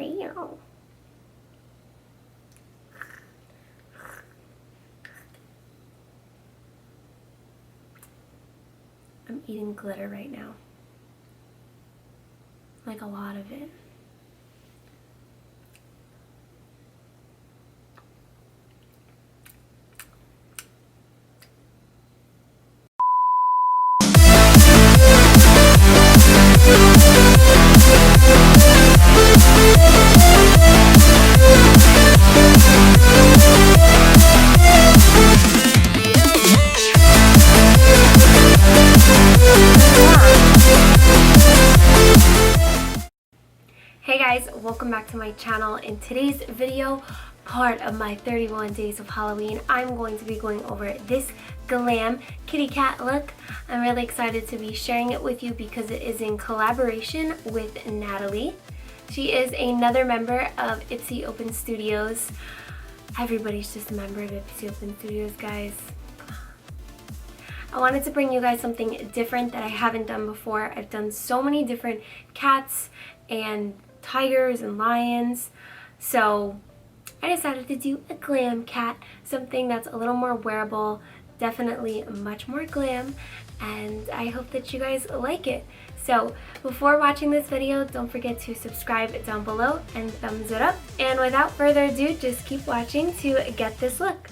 Meow. I'm eating glitter right now. Like a lot of it. Hey guys, welcome back to my channel. In today's video, part of my 31 days of Halloween, I'm going to be going over this Glam kitty cat look. I'm really excited to be sharing it with you because it is in collaboration with Natalie. She is another member of Ipsy Open Studios. Everybody's just a member of Ipsy Open Studios, guys. I wanted to bring you guys something different that I haven't done before. I've done so many different cats and tigers and lions, so I decided to do a glam cat, something that's a little more wearable, definitely much more glam, and I hope that you guys like it. So before watching this video, don't forget to subscribe down below and thumbs it up, and without further ado, just keep watching to get this look.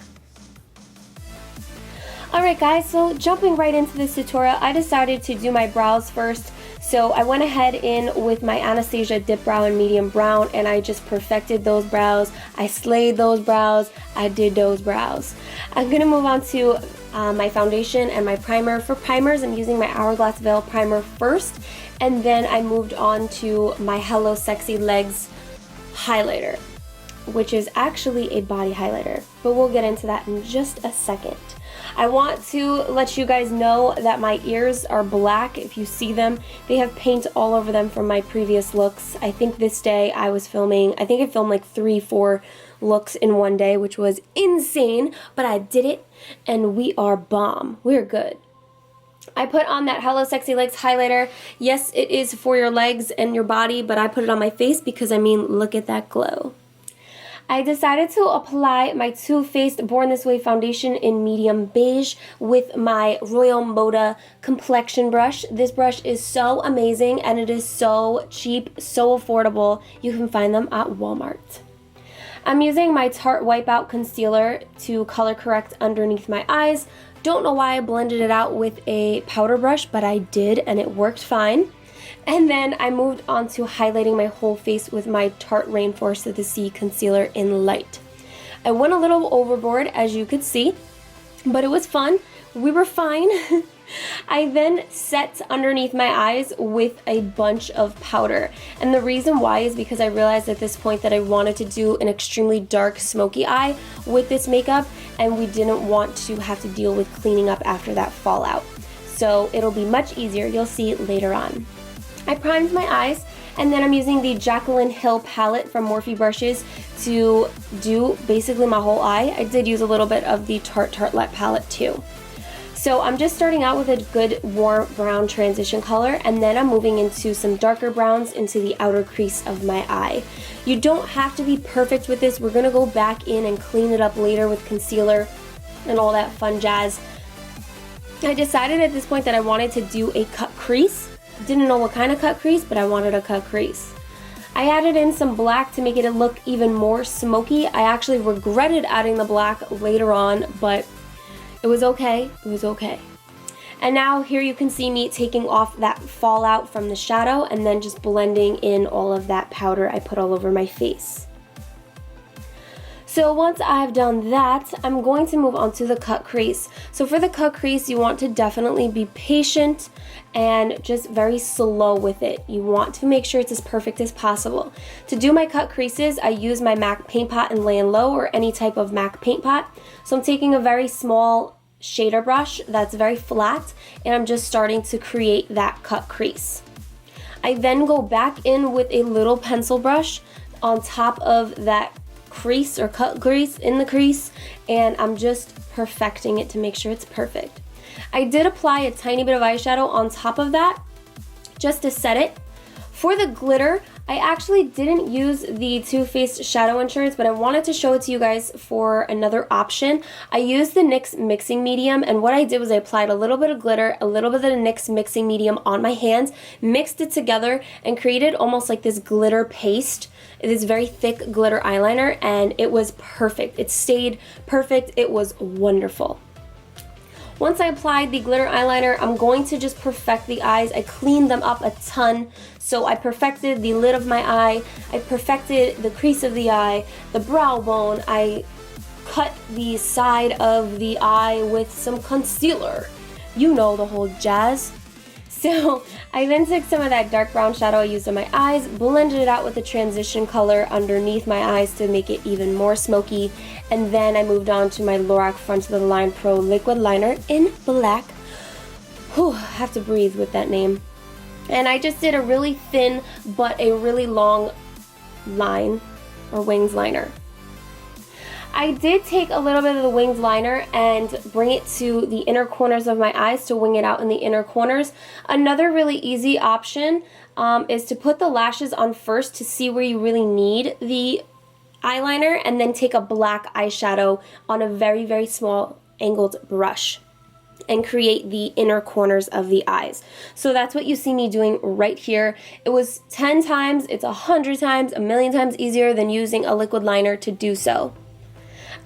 Alright guys, so jumping right into this tutorial, I decided to do my brows first. So I went ahead in with my Anastasia Dip Brow in medium brown, and I just perfected those brows. I slayed those brows. I did those brows. I'm going to move on to my foundation and my primer. For primers, I'm using my Hourglass Veil primer first, and then I moved on to my Hello Sexy Legs highlighter, which is actually a body highlighter, but we'll get into that in just a second. I want to let you guys know that my ears are black. If you see them, they have paint all over them from my previous looks. I think this day I was filming, I think I filmed like 3-4 looks in one day, which was insane, but I did it and we are bomb. We're good. I put on that Hello Sexy Legs highlighter. Yes, it is for your legs and your body, but I put it on my face because, I mean, look at that glow. I decided to apply my Too Faced Born This Way foundation in medium beige with my Royal Moda complexion brush. This brush is so amazing and it is so cheap, so affordable. You can find them at Walmart. I'm using my Tarte Wipeout Concealer to color correct underneath my eyes. Don't know why I blended it out with a powder brush, but I did and it worked fine. And then I moved on to highlighting my whole face with my Tarte Rainforest of the Sea concealer in light. I went a little overboard, as you could see, but it was fun. We were fine. I then set underneath my eyes with a bunch of powder. And the reason why is because I realized at this point that I wanted to do an extremely dark smoky eye with this makeup, and we didn't want to have to deal with cleaning up after that fallout. So it'll be much easier. You'll see later on. I primed my eyes, and then I'm using the Jaclyn Hill palette from Morphe Brushes to do basically my whole eye. I did use a little bit of the Tarte Tartelette palette too. So I'm just starting out with a good warm brown transition color, and then I'm moving into some darker browns into the outer crease of my eye. You don't have to be perfect with this. We're going to go back in and clean it up later with concealer and all that fun jazz. I decided at this point that I wanted to do a cut crease. Didn't know what kind of cut crease, but I wanted a cut crease. I added in some black to make it look even more smoky. I actually regretted adding the black later on, but it was okay. It was okay. And now here you can see me taking off that fallout from the shadow and then just blending in all of that powder I put all over my face. So once I've done that, I'm going to move on to the cut crease. So for the cut crease, you want to definitely be patient and just very slow with it. You want to make sure it's as perfect as possible. To do my cut creases, I use my MAC paint pot in Lay and Low or any type of MAC paint pot. So I'm taking a very small shader brush that's very flat, and I'm just starting to create that cut crease. I then go back in with a little pencil brush on top of that crease or cut crease in the crease, and I'm just perfecting it to make sure it's perfect. I did apply a tiny bit of eyeshadow on top of that just to set it. For the glitter, I actually didn't use the Too Faced Shadow Insurance, but I wanted to show it to you guys for another option. I used the NYX Mixing Medium, and what I did was I applied a little bit of glitter, a little bit of the NYX Mixing Medium on my hands, mixed it together, and created almost like this glitter paste. It is very thick glitter eyeliner, and it was perfect. It stayed perfect. It was wonderful. Once I applied the glitter eyeliner, I'm going to just perfect the eyes. I cleaned them up a ton. So I perfected the lid of my eye, I perfected the crease of the eye, the brow bone, I cut the side of the eye with some concealer. You know the whole jazz. So I then took some of that dark brown shadow I used on my eyes, blended it out with the transition color underneath my eyes to make it even more smoky, and then I moved on to my Lorac Front of the Line Pro Liquid Liner in black. Whew, I have to breathe with that name. And I just did a really thin but a really long line or wings liner. I did take a little bit of the wings liner and bring it to the inner corners of my eyes to wing it out in the inner corners. Another really easy option is to put the lashes on first to see where you really need the eyeliner, and then take a black eyeshadow on a very, very small angled brush and create the inner corners of the eyes. So that's what you see me doing right here. It was 10 times, it's 100 times, a million times easier than using a liquid liner to do so.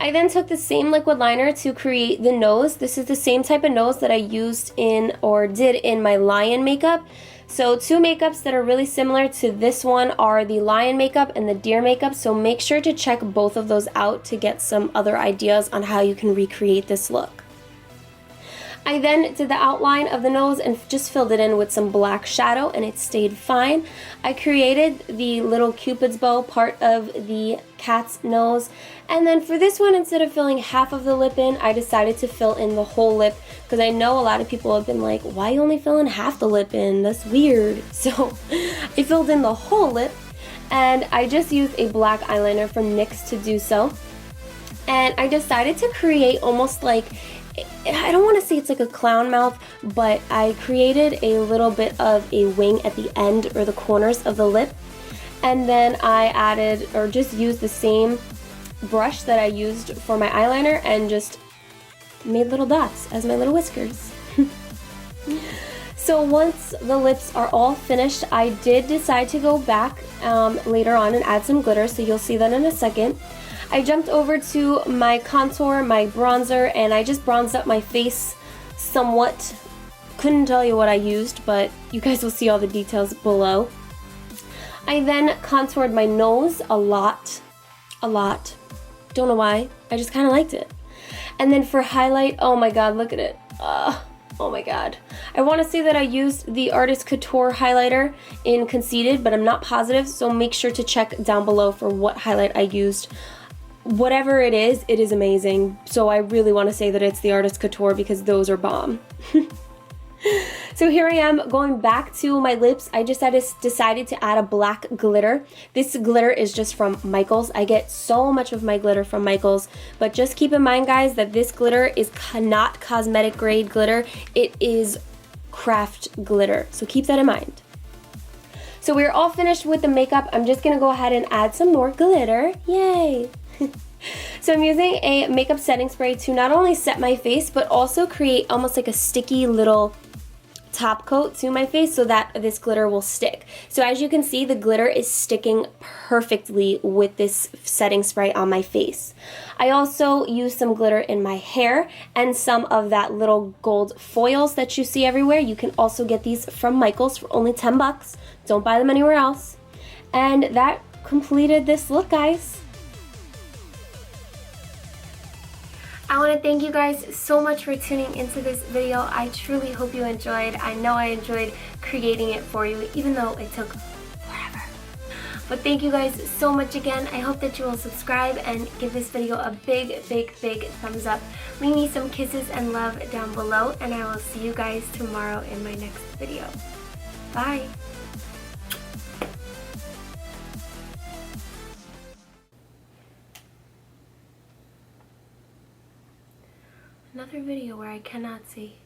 I then took the same liquid liner to create the nose. This is the same type of nose that I used in, or did in, my lion makeup. So two makeups that are really similar to this one are the lion makeup and the deer makeup, so make sure to check both of those out to get some other ideas on how you can recreate this look. I then did the outline of the nose and just filled it in with some black shadow, and it stayed fine. I created the little cupid's bow part of the cat's nose, and then for this one, instead of filling half of the lip in, I decided to fill in the whole lip, because I know a lot of people have been like, why are you only filling half the lip in? That's weird. So I filled in the whole lip, and I just used a black eyeliner from NYX to do so. And I decided to create almost like, I don't want to say it's like a clown mouth, but I created a little bit of a wing at the end or the corners of the lip. And then I added, or just used the same brush that I used for my eyeliner and just made little dots as my little whiskers. So once the lips are all finished, I did decide to go back later on and add some glitter, so you'll see that in a second. I jumped over to my contour, my bronzer, and I just bronzed up my face somewhat. Couldn't tell you what I used, but you guys will see all the details below. I then contoured my nose a lot. Don't know why, I just kind of liked it. And then for highlight, oh my god, look at it. Oh my god. I want to say that I used the Artist Couture highlighter in Conceited, but I'm not positive, so make sure to check down below for what highlight I used. Whatever it is amazing. So I really want to say that it's the Artist Couture because those are bomb. So here I am going back to my lips. I just decided to add a black glitter. This glitter is just from Michaels. I get so much of my glitter from Michaels, but just keep in mind, guys, that this glitter is not cosmetic grade glitter. It is craft glitter, so keep that in mind. So we're all finished with the makeup. I'm just gonna go ahead and add some more glitter. Yay! So I'm using a makeup setting spray to not only set my face, but also create almost like a sticky little top coat to my face so that this glitter will stick. So as you can see, the glitter is sticking perfectly with this setting spray on my face. I also used some glitter in my hair and some of that little gold foils that you see everywhere. You can also get these from Michaels for only 10 bucks. Don't buy them anywhere else. And that completed this look, guys. I want to thank you guys so much for tuning into this video. I truly hope you enjoyed. I know I enjoyed creating it for you, even though it took forever. But thank you guys so much again. I hope that you will subscribe and give this video a big thumbs up. Leave me some kisses and love down below, and I will see you guys tomorrow in my next video. Bye! Another video where I cannot see.